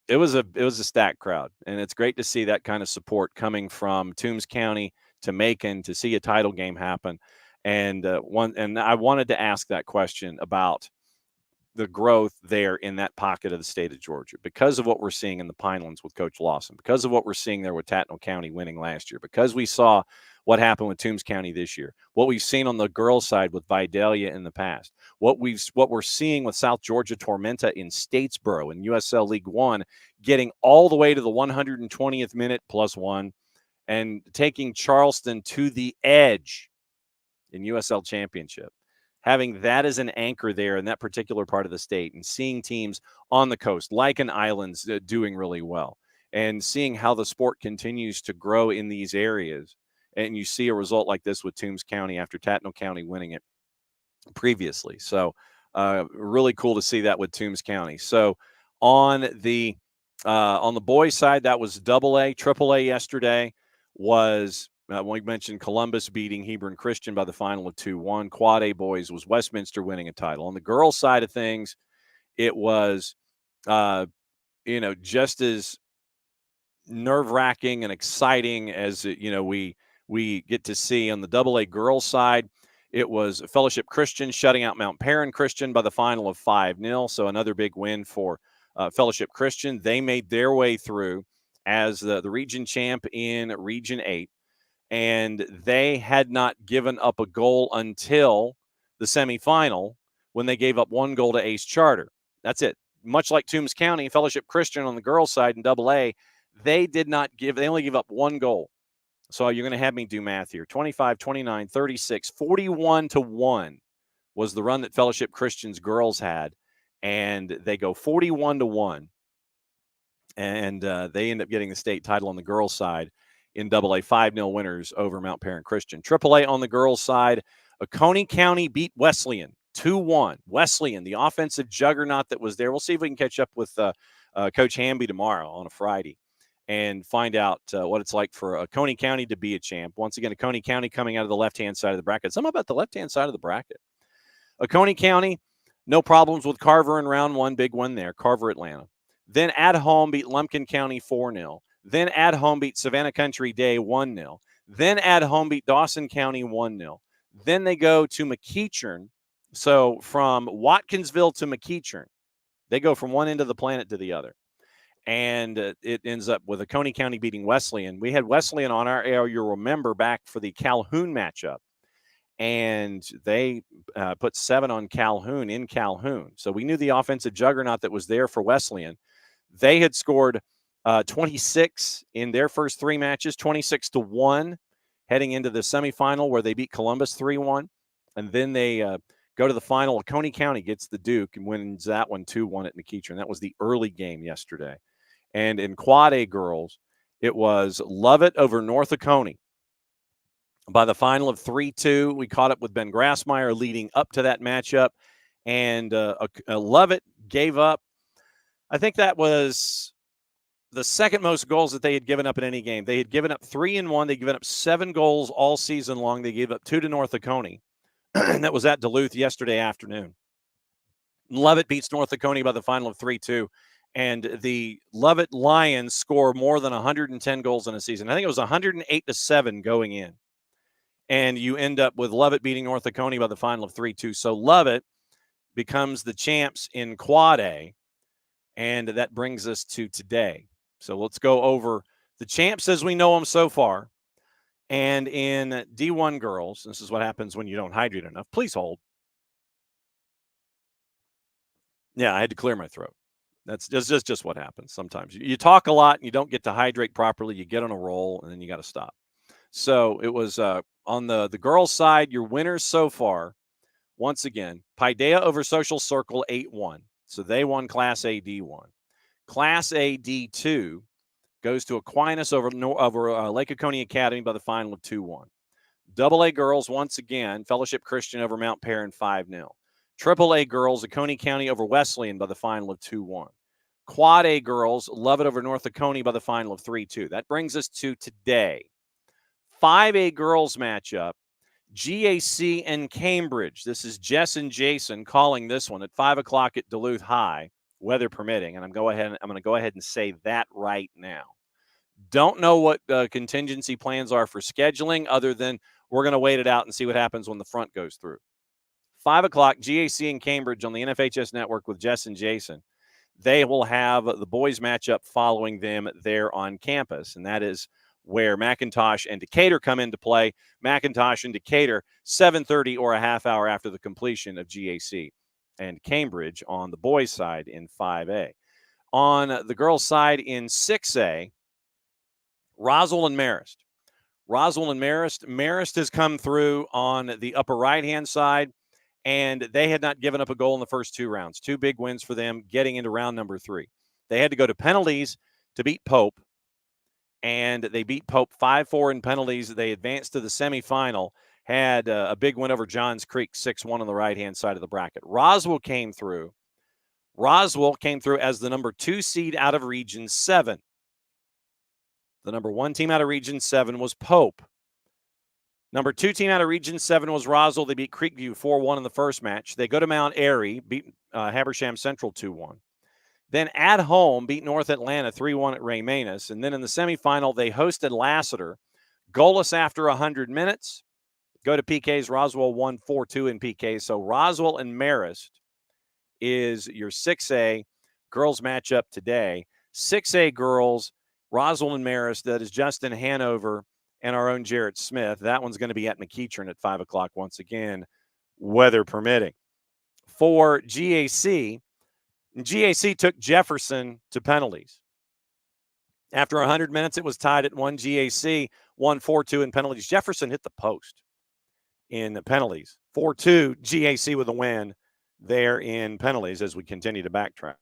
it was a stacked crowd, and it's great to see that kind of support coming from Toombs County to Macon to see a title game happen. And I wanted to ask that question about the growth there in that pocket of the state of Georgia because of what we're seeing in the Pinelands with Coach Lawson, because of what we're seeing there with Tattnall County winning last year, because we saw what happened with Toombs County this year, what we've seen on the girls' side with Vidalia in the past, what we're seeing with South Georgia Tormenta in Statesboro in USL League One, getting all the way to the 120th minute +1 and taking Charleston to the edge in USL Championship. Having that as an anchor there in that particular part of the state and seeing teams on the coast, like an Islands, doing really well, and seeing how the sport continues to grow in these areas. And you see a result like this with Toombs County after Tattnall County winning it previously. So really cool to see that with Toombs County. So on the boys' side, that was AA. AAA yesterday was we mentioned Columbus beating Hebron Christian by the final of 2-1. Quad A boys was Westminster winning a title. On the girls' side of things, it was, just as nerve-wracking and exciting as we get to see on the AA girls' side. It was Fellowship Christian shutting out Mount Perrin Christian by the final of 5-0. So another big win for Fellowship Christian. They made their way through as the region champ in Region 8. And they had not given up a goal until the semifinal when they gave up 1 goal to Ace Charter. That's it. Much like Toombs County, Fellowship Christian on the girls' side in AA, they only gave up 1 goal. So you're going to have me do math here. 25, 29, 36, 41-1 was the run that Fellowship Christian's girls had. And they go 41-1 And they end up getting the state title on the girls' side in AA, 5-0 winners over Mount Perrin Christian. AAA on the girls' side, Oconee County beat Wesleyan 2-1. Wesleyan, the offensive juggernaut that was there. We'll see if we can catch up with Coach Hamby tomorrow on a Friday and find out what it's like for Oconee County to be a champ. Once again, Oconee County coming out of the left-hand side of the bracket. Something about the left-hand side of the bracket. Oconee County, no problems with Carver in round one. Big win there. Carver, Atlanta. Then at home beat Lumpkin County 4-0. Then at home beat Savannah Country Day 1-0. Then at home beat Dawson County 1-0. Then they go to McEachern. So from Watkinsville to McEachern, they go from one end of the planet to the other. And it ends up with Oconee County beating Wesleyan. We had Wesleyan on our air, you'll remember, back for the Calhoun matchup. And they put 7 on Calhoun in Calhoun. So we knew the offensive juggernaut that was there for Wesleyan. They had scored 26 in their first 3 matches, 26-1, heading into the semifinal where they beat Columbus 3-1. And then they go to the final. Oconee County gets the Duke and wins that one 2-1 at McEachern. That was the early game yesterday. And in Quad A girls, it was Lovett over North Oconee. By the final of 3-2, we caught up with Ben Grassmeyer leading up to that matchup. And Lovett gave up, I think that was the second most goals that they had given up in any game. They had given up 3-1. They'd given up 7 goals all season long. They gave up 2 to North Oconee. And that was at Duluth yesterday afternoon. Lovett beats North Oconee by the final of 3-2. And the Lovett Lions score more than 110 goals in a season. I think it was 108-7 going in. And you end up with Lovett beating North Oconee by the final of 3-2. So Lovett becomes the champs in Quad A. And that brings us to today. So let's go over the champs as we know them so far. And in D1 girls, this is what happens when you don't hydrate enough. Please hold. Yeah, I had to clear my throat. That's just what happens sometimes. You talk a lot and you don't get to hydrate properly. You get on a roll and then you got to stop. So it was on the girls' side, your winners so far, once again, Paideia over Social Circle 8-1. So they won Class A D1. Class A D2 goes to Aquinas over Lake Oconee Academy by the final of 2-1. AA girls, once again, Fellowship Christian over Mount Perrin 5-0. AAA girls, Oconee County over Wesleyan by the final of 2-1. Quad A girls, Lovett over North Oconee by the final of 3-2. That brings us to today. 5A girls matchup, GAC and Cambridge. This is Jess and Jason calling this one at 5 o'clock at Duluth High, weather permitting. And I'm going to go ahead and say that right now. Don't know what contingency plans are for scheduling other than we're going to wait it out and see what happens when the front goes through. 5 o'clock, GAC and Cambridge on the NFHS network with Jess and Jason. They will have the boys matchup following them there on campus. And that is where McIntosh and Decatur come into play. McIntosh and Decatur, 7:30 or a half hour after the completion of GAC and Cambridge on the boys' side in 5A. On the girls' side in 6A, Roswell and Marist. Roswell and Marist. Marist has come through on the upper right-hand side, and they had not given up a goal in the first 2 rounds. 2 big wins for them getting into round number 3. They had to go to penalties to beat Pope, and they beat Pope 5-4 in penalties. They advanced to the semifinal, had a big win over Johns Creek, 6-1 on the right-hand side of the bracket. Roswell came through. Roswell came through as the number 2 seed out of Region 7. The number 1 team out of Region 7 was Pope. Number 2 team out of Region 7 was Roswell. They beat Creekview 4-1 in the first match. They go to Mount Airy, beat Habersham Central 2-1. Then at home, beat North Atlanta 3-1 at Ray Manus. And then in the semifinal, they hosted Lassiter. Goalless after 100 minutes. Go to PKs. Roswell won 4-2 in PKs. So Roswell and Marist is your 6A girls matchup today. 6A girls, Roswell and Marist, that is Justin Hanover and our own Jarrett Smith. That one's going to be at McEachern at 5 o'clock once again, weather permitting. For GAC, GAC took Jefferson to penalties. After 100 minutes, it was tied at 1. GAC won 4-2 in penalties. Jefferson hit the post in the penalties. 4-2, GAC with a win there in penalties as we continue to backtrack.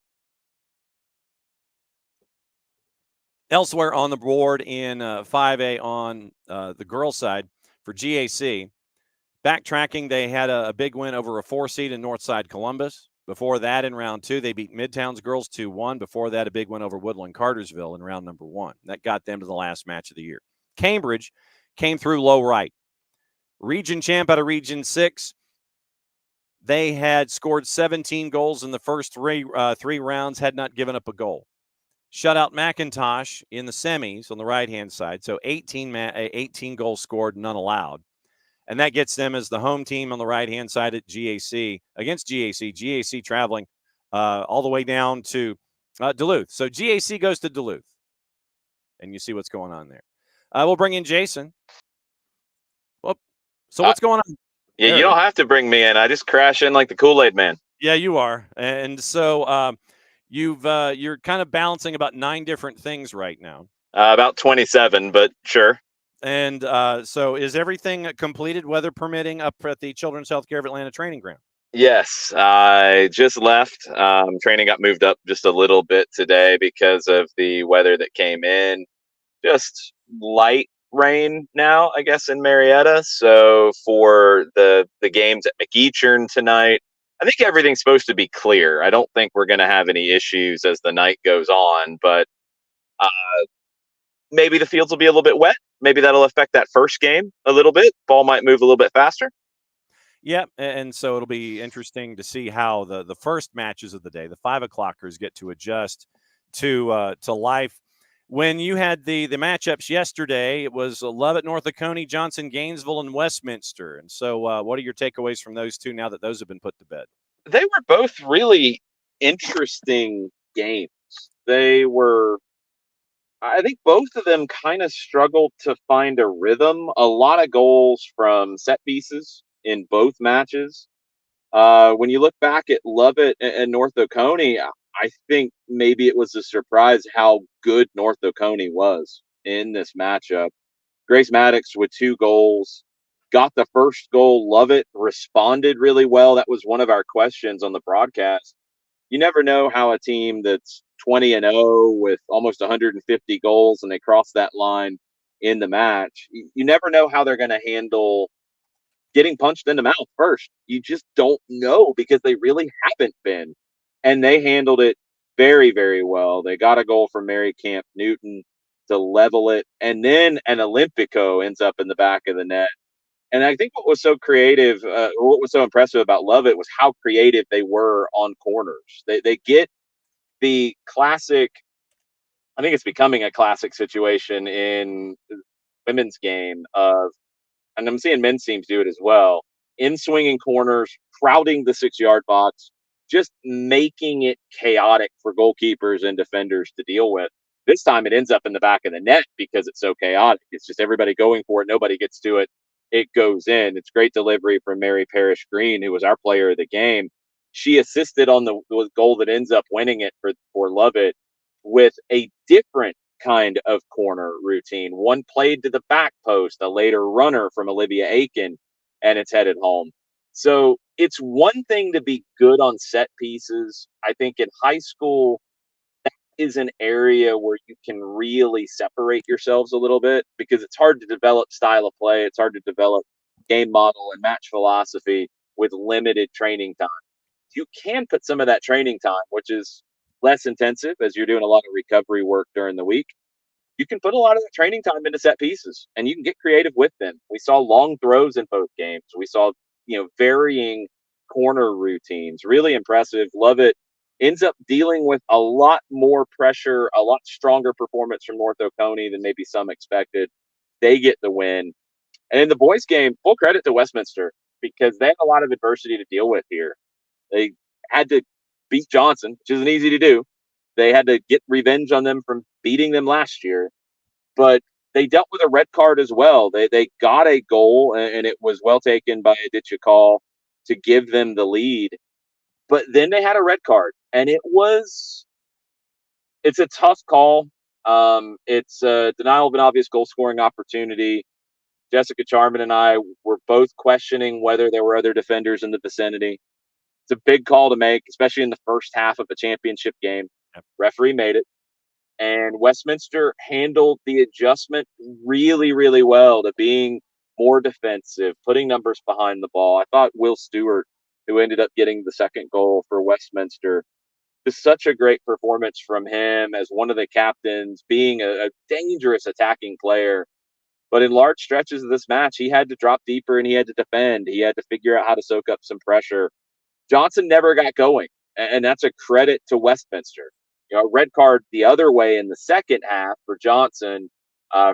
Elsewhere on the board in 5A on the girls' side for GAC, backtracking, they had a big win over a 4 seed in Northside Columbus. Before that, in round 2, they beat Midtown's girls 2-1. Before that, a big win over Woodland Cartersville in round number 1. That got them to the last match of the year. Cambridge came through low right. Region champ out of Region 6. They had scored 17 goals in the first three rounds, had not given up a goal. Shut out McIntosh in the semis on the right-hand side. So 18 goals scored, none allowed. And that gets them as the home team on the right-hand side at GAC against GAC. GAC traveling all the way down to Duluth. So GAC goes to Duluth. And you see what's going on there. We'll bring in Jason. Whoop. So what's going on? Yeah, you don't have to bring me in. I just crash in like the Kool-Aid man. Yeah, you are. And so you're kind of balancing about 9 different things right now. About 27, but sure. And so is everything completed, weather permitting, up at the Children's Healthcare of Atlanta training ground? Yes, I just left. Training got moved up just a little bit today because of the weather that came in. Just light rain now, I guess, in Marietta. So for the games at McEachern tonight, I think everything's supposed to be clear. I don't think we're going to have any issues as the night goes on, but maybe the fields will be a little bit wet. Maybe that'll affect that first game a little bit. Ball might move a little bit faster. Yeah, and so it'll be interesting to see how the first matches of the day, the 5 o'clockers, get to adjust to life. When you had the matchups yesterday, it was Lovett, North Oconee, Johnson, Gainesville, and Westminster. And so what are your takeaways from those two now that those have been put to bed? They were both really interesting games. I think both of them kind of struggled to find a rhythm. A lot of goals from set pieces in both matches. When you look back at Lovett and North Oconee, I think maybe it was a surprise how good North Oconee was in this matchup. Grace Maddox with 2 goals, got the first goal. Lovett responded really well. That was one of our questions on the broadcast. You never know how a team that's 20-0 with almost 150 goals and they cross that line in the match, you never know how they're going to handle getting punched in the mouth first. You just don't know because they really haven't been. And they handled it very, very well. They got a goal from Mary Camp Newton to level it. And then an Olympico ends up in the back of the net. And I think what was so creative, what was so impressive about Lovett was how creative they were on corners. They get the classic, I think it's becoming a classic situation in women's game of, and I'm seeing men's teams do it as well, in swinging corners, crowding the 6-yard box, just making it chaotic for goalkeepers and defenders to deal with. This time it ends up in the back of the net because it's so chaotic. It's just everybody going for it. Nobody gets to it. It goes in. It's great delivery from Mary Parrish Green, who was our player of the game. She assisted on the goal that ends up winning it for Lovett with a different kind of corner routine. One played to the back post, a later runner from Olivia Aiken, and it's headed home. So it's one thing to be good on set pieces. I think in high school, that is an area where you can really separate yourselves a little bit because it's hard to develop style of play. It's hard to develop game model and match philosophy with limited training time. You can put some of that training time, which is less intensive as you're doing a lot of recovery work during the week. You can put a lot of the training time into set pieces and you can get creative with them. We saw long throws in both games. We saw, varying corner routines, really impressive. Lovett ends up dealing with a lot more pressure, a lot stronger performance from North Oconee than maybe some expected. They get the win. And in the boys game, full credit to Westminster because they have a lot of adversity to deal with here. They had to beat Johnson, which isn't easy to do. They had to get revenge on them from beating them last year, but they dealt with a red card as well. They got a goal, and it was well taken by Aditya Call to give them the lead. But then they had a red card, and it's a tough call. It's a denial of an obvious goal-scoring opportunity. Jessica Charman and I were both questioning whether there were other defenders in the vicinity. It's a big call to make, especially in the first half of a championship game. Yep. Referee made it. And Westminster handled the adjustment really, really well to being more defensive, putting numbers behind the ball. I thought Will Stewart, who ended up getting the second goal for Westminster, just such a great performance from him as one of the captains, being a dangerous attacking player. But in large stretches of this match, he had to drop deeper and he had to defend. He had to figure out how to soak up some pressure. Johnson never got going, and that's a credit to Westminster. A red card the other way in the second half for Johnson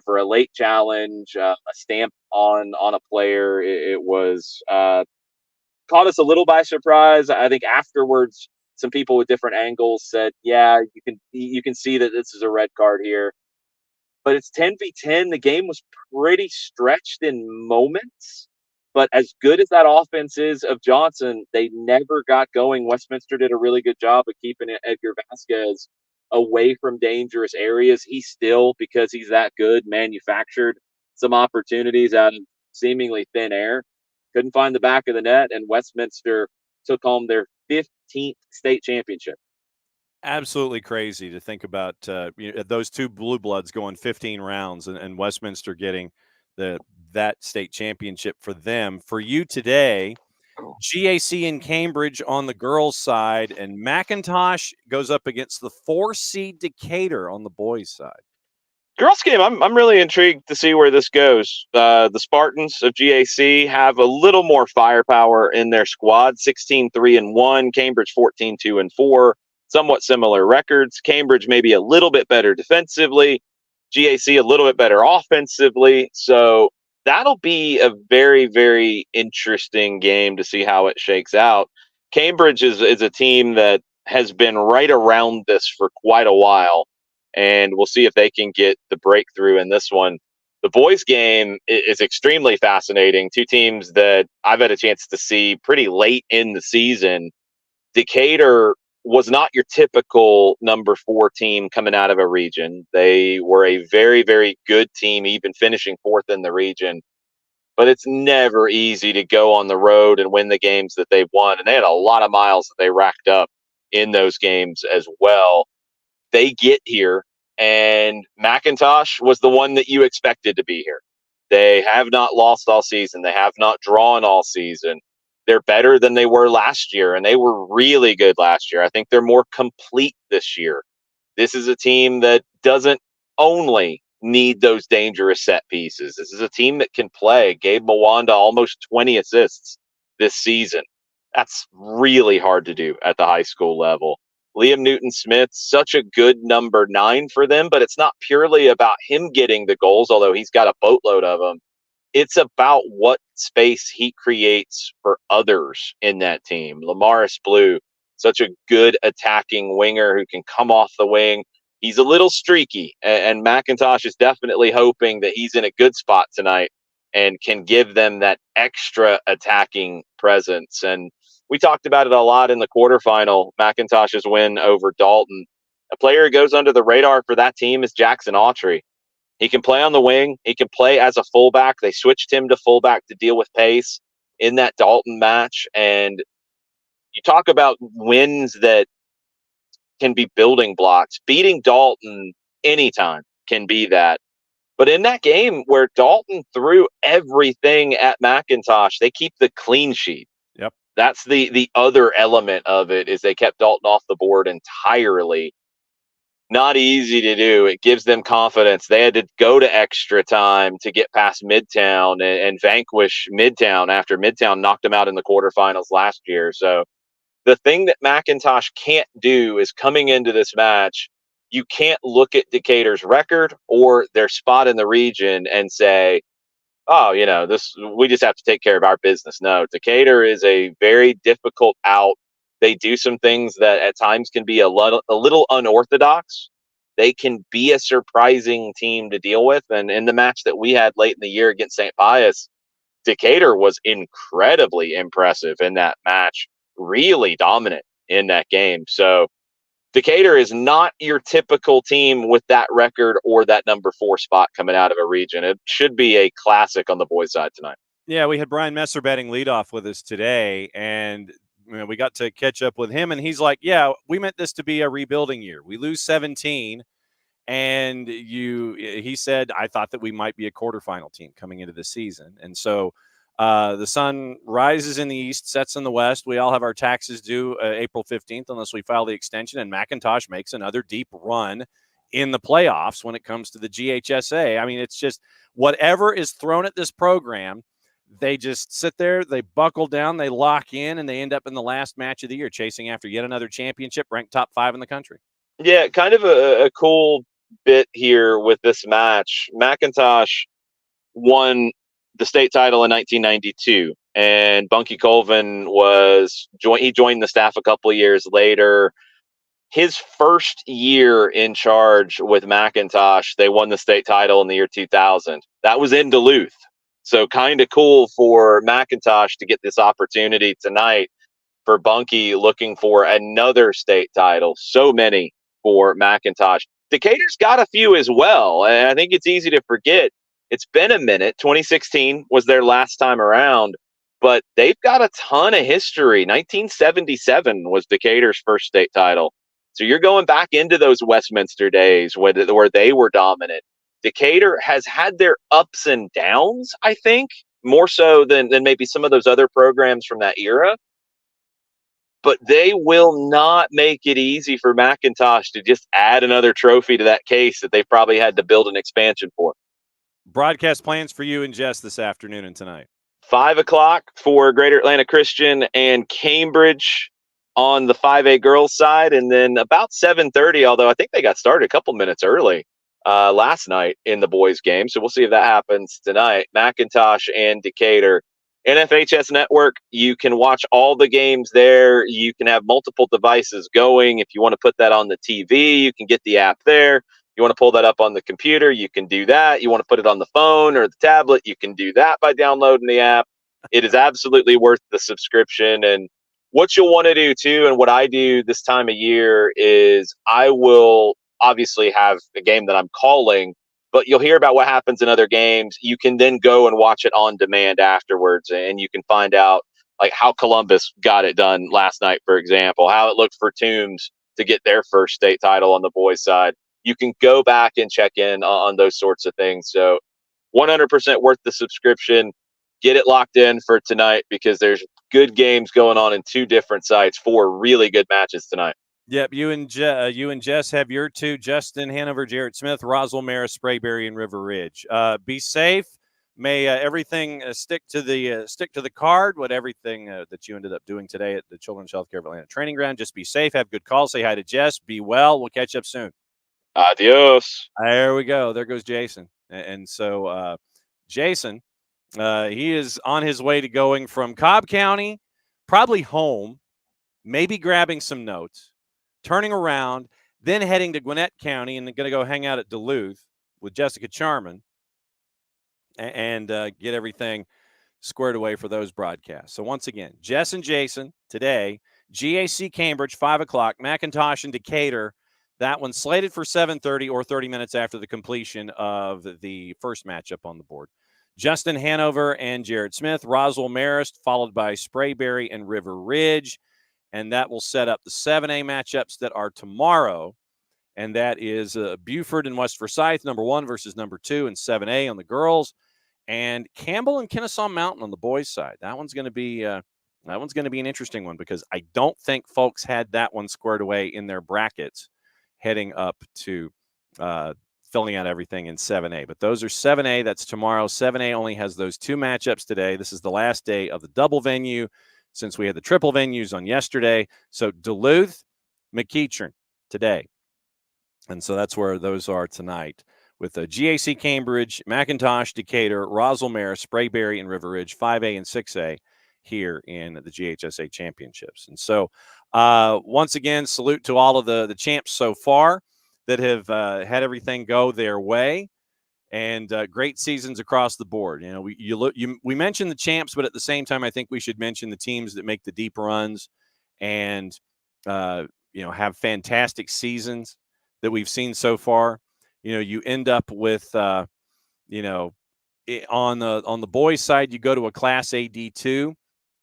for a late challenge, a stamp on a player. It was caught us a little by surprise. I think afterwards, some people with different angles said, "Yeah, you can see that this is a red card here." But it's 10v10. The game was pretty stretched in moments. But as good as that offense is of Johnson, they never got going. Westminster did a really good job of keeping Edgar Vasquez away from dangerous areas. He still, because he's that good, manufactured some opportunities out of seemingly thin air. Couldn't find the back of the net, and Westminster took home their 15th state championship. Absolutely crazy to think about those two blue bloods going 15 rounds and Westminster getting that state championship for them. For you today, GAC and Cambridge on the girls' side, and McIntosh goes up against the 4-seed Decatur on the boys' side. Girls game, I'm really intrigued to see where this goes. The Spartans of GAC have a little more firepower in their squad. 16-3-1, Cambridge 14-2-4. Somewhat similar records. Cambridge maybe a little bit better defensively, GAC a little bit better offensively. So that'll be a very, very interesting game to see how it shakes out. Cambridge is a team that has been right around this for quite a while, and we'll see if they can get the breakthrough in this one. The boys game is extremely fascinating. Two teams that I've had a chance to see pretty late in the season. Decatur was not your typical number 4 team coming out of a region. They were a very, very good team, even finishing 4th in the region. But it's never easy to go on the road and win the games that they've won. And they had a lot of miles that they racked up in those games as well. They get here, and McIntosh was the one that you expected to be here. They have not lost all season. They have not drawn all season. They're better than they were last year, and they were really good last year. I think they're more complete this year. This is a team that doesn't only need those dangerous set pieces. This is a team that can play. Gabe Mwanda, almost 20 assists this season. That's really hard to do at the high school level. Liam Newton-Smith, such a good number 9 for them, but it's not purely about him getting the goals, although he's got a boatload of them. It's about what space he creates for others in that team. Lamaris Blue, such a good attacking winger who can come off the wing. He's a little streaky, and McIntosh is definitely hoping that he's in a good spot tonight and can give them that extra attacking presence. And we talked about it a lot in the quarterfinal, McIntosh's win over Dalton. A player who goes under the radar for that team is Jackson Autry. He can play on the wing. He can play as a fullback. They switched him to fullback to deal with pace in that Dalton match. And you talk about wins that can be building blocks. Beating Dalton anytime can be that. But in that game where Dalton threw everything at McIntosh, they keep the clean sheet. Yep. That's the other element of it, is they kept Dalton off the board entirely. Not easy to do. It gives them confidence. They had to go to extra time to get past Midtown and vanquish Midtown after Midtown knocked them out in the quarterfinals last year. So the thing that McIntosh can't do is, coming into this match, you can't look at Decatur's record or their spot in the region and say, oh, we just have to take care of our business. No, Decatur is a very difficult out. They do some things that at times can be a little unorthodox. They can be a surprising team to deal with. And in the match that we had late in the year against St. Pius, Decatur was incredibly impressive in that match, really dominant in that game. So Decatur is not your typical team with that record or that number 4 spot coming out of a region. It should be a classic on the boys' side tonight. Yeah, we had Brian Messer batting leadoff with us today, and we got to catch up with him, and he's like, yeah, we meant this to be a rebuilding year. We lose 17, And he said, I thought that we might be a quarterfinal team coming into the season. And so the sun rises in the east, sets in the west. We all have our taxes due April 15th unless we file the extension. And McIntosh makes another deep run in the playoffs when it comes to the GHSA. I mean, it's just whatever is thrown at this program, they just sit there, they buckle down, they lock in, and they end up in the last match of the year chasing after yet another championship, ranked top 5 in the country. Yeah, kind of a cool bit here with this match. McIntosh won the state title in 1992, and Bunky Colvin joined the staff a couple of years later. His first year in charge with McIntosh, they won the state title in the year 2000. That was in Duluth. So kind of cool for McIntosh to get this opportunity tonight for Bunky looking for another state title. So many for McIntosh. Decatur's got a few as well, and I think it's easy to forget. It's been a minute. 2016 was their last time around, but they've got a ton of history. 1977 was Decatur's first state title. So you're going back into those Westminster days where they were dominant. Decatur has had their ups and downs, I think, more so than maybe some of those other programs from that era. But they will not make it easy for McIntosh to just add another trophy to that case that they've probably had to build an expansion for. Broadcast plans for you and Jess this afternoon and tonight. 5:00 for Greater Atlanta Christian and Cambridge on the 5A girls side, and then about 7:30, although I think they got started a couple minutes early last night in the boys game. So we'll see if that happens tonight. McIntosh and Decatur. NFHS Network, you can watch all the games there. You can have multiple devices going. If you want to put that on the TV, you can get the app there. You want to pull that up on the computer, you can do that. You want to put it on the phone or the tablet, you can do that by downloading the app. It is absolutely worth the subscription. And what you'll want to do too, and what I do this time of year, is I will obviously have a game that I'm calling, but you'll hear about what happens in other games. You can then go and watch it on demand afterwards, and you can find out like how Columbus got it done last night, for example, how it looked for Toombs to get their first state title on the boys' side. You can go back and check in on those sorts of things. So 100% worth the subscription. Get it locked in for tonight because there's good games going on in 2 different sites, 4 really good matches tonight. Yep, you and Jess have your 2: Justin Hanover, Jarrett Smith, Roswell, Marist, Sprayberry, and River Ridge. Be safe. May everything stick to the card. What everything that you ended up doing today at the Children's Healthcare of Atlanta Training Ground. Just be safe. Have good calls. Say hi to Jess. Be well. We'll catch up soon. Adios. There we go. There goes Jason. And so Jason, he is on his way to going from Cobb County, probably home, maybe grabbing some notes, turning around, then heading to Gwinnett County and going to go hang out at Duluth with Jessica Charman and get everything squared away for those broadcasts. So once again, Jess and Jason today, GAC Cambridge, 5:00, McIntosh and Decatur. That one's slated for 7:30 or 30 minutes after the completion of the first matchup on the board. Justin Hanover and Jarrett Smith, Roswell Marist, followed by Sprayberry and River Ridge. And that will set up the 7A matchups that are tomorrow. And that is Buford and West Forsyth, number 1 versus number 2, and 7A on the girls. And Campbell and Kennesaw Mountain on the boys' side. That one's going to be an interesting one because I don't think folks had that one squared away in their brackets heading up to filling out everything in 7A. But those are 7A. That's tomorrow. 7A only has those 2 matchups today. This is the last day of the double venue, since we had the triple venues on yesterday. So Duluth, McEachern today. And so that's where those are tonight with GAC Cambridge, McIntosh, Decatur, Roswell, Marist, Sprayberry, and River Ridge, 5A and 6A here in the GHSA championships. And so once again, salute to all of the champs so far that have had everything go their way. And great seasons across the board. You know, we mentioned the champs, but at the same time, I think we should mention the teams that make the deep runs and have fantastic seasons that we've seen so far. You know, you end up with on the boys' side, you go to a Class A D2.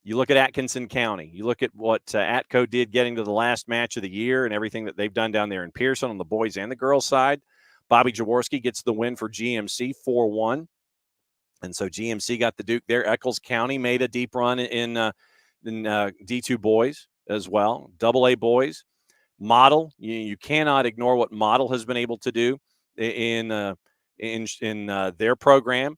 You look at Atkinson County. You look at what Atco did getting to the last match of the year and everything that they've done down there in Pearson on the boys and the girls' side. Bobby Jaworski gets the win for GMC 4-1. And so GMC got the Duke there. Eccles County made a deep run in D2 boys as well. AA boys. Model, you cannot ignore what Model has been able to do in their program,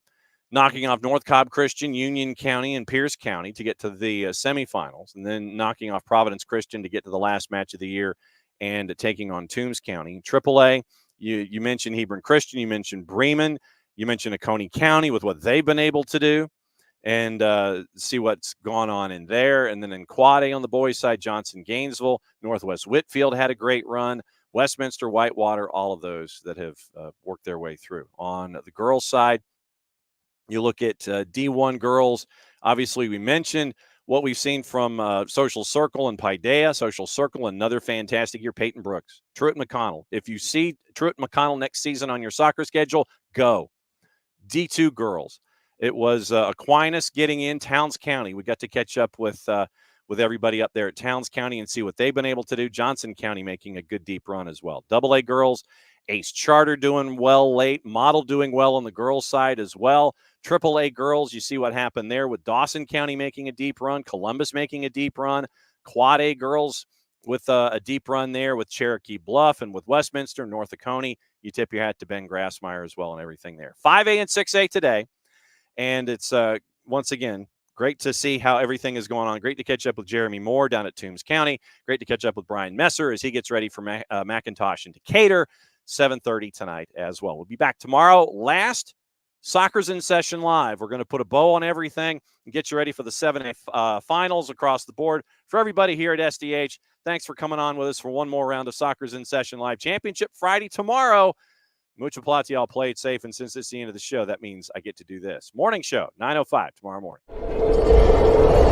knocking off North Cobb Christian, Union County, and Pierce County to get to the semifinals, and then knocking off Providence Christian to get to the last match of the year and taking on Toombs County. AAA, you mentioned Hebron Christian, you mentioned Bremen, you mentioned Oconee County with what they've been able to do, and see what's gone on in there. And then in Quad A on the boys' side, Johnson Gainesville, Northwest Whitfield had a great run, Westminster, Whitewater, all of those that have worked their way through. On the girls' side, you look at D1 girls. Obviously, we mentioned what we've seen from Social Circle and Paideia. Social Circle, another fantastic year. Peyton Brooks, Truett McConnell. If you see Truett McConnell next season on your soccer schedule, go. D2 girls. It was Aquinas getting in. Towns County. We got to catch up with everybody up there at Towns County and see what they've been able to do. Johnson County making a good deep run as well. AA girls, Ace Charter doing well late. Model doing well on the girls' side as well. AAA girls, you see what happened there with Dawson County making a deep run. Columbus making a deep run. Quad A girls with a deep run there with Cherokee Bluff and with Westminster, North Oconee. You tip your hat to Ben Grassmeyer as well and everything there. 5A and 6A today. And it's, once again, great to see how everything is going on. Great to catch up with Jeremy Moore down at Toombs County. Great to catch up with Brian Messer as he gets ready for McIntosh and Decatur, 7:30 tonight as well. We'll be back tomorrow. Last Soccer's in Session Live. We're going to put a bow on everything and get you ready for the 7A finals across the board. For everybody here at SDH, thanks for coming on with us for one more round of Soccer's in Session Live. Championship Friday tomorrow. Mucho Plati, I'll play it safe, and since it's the end of the show, that means I get to do this. Morning show, 9:05 tomorrow morning.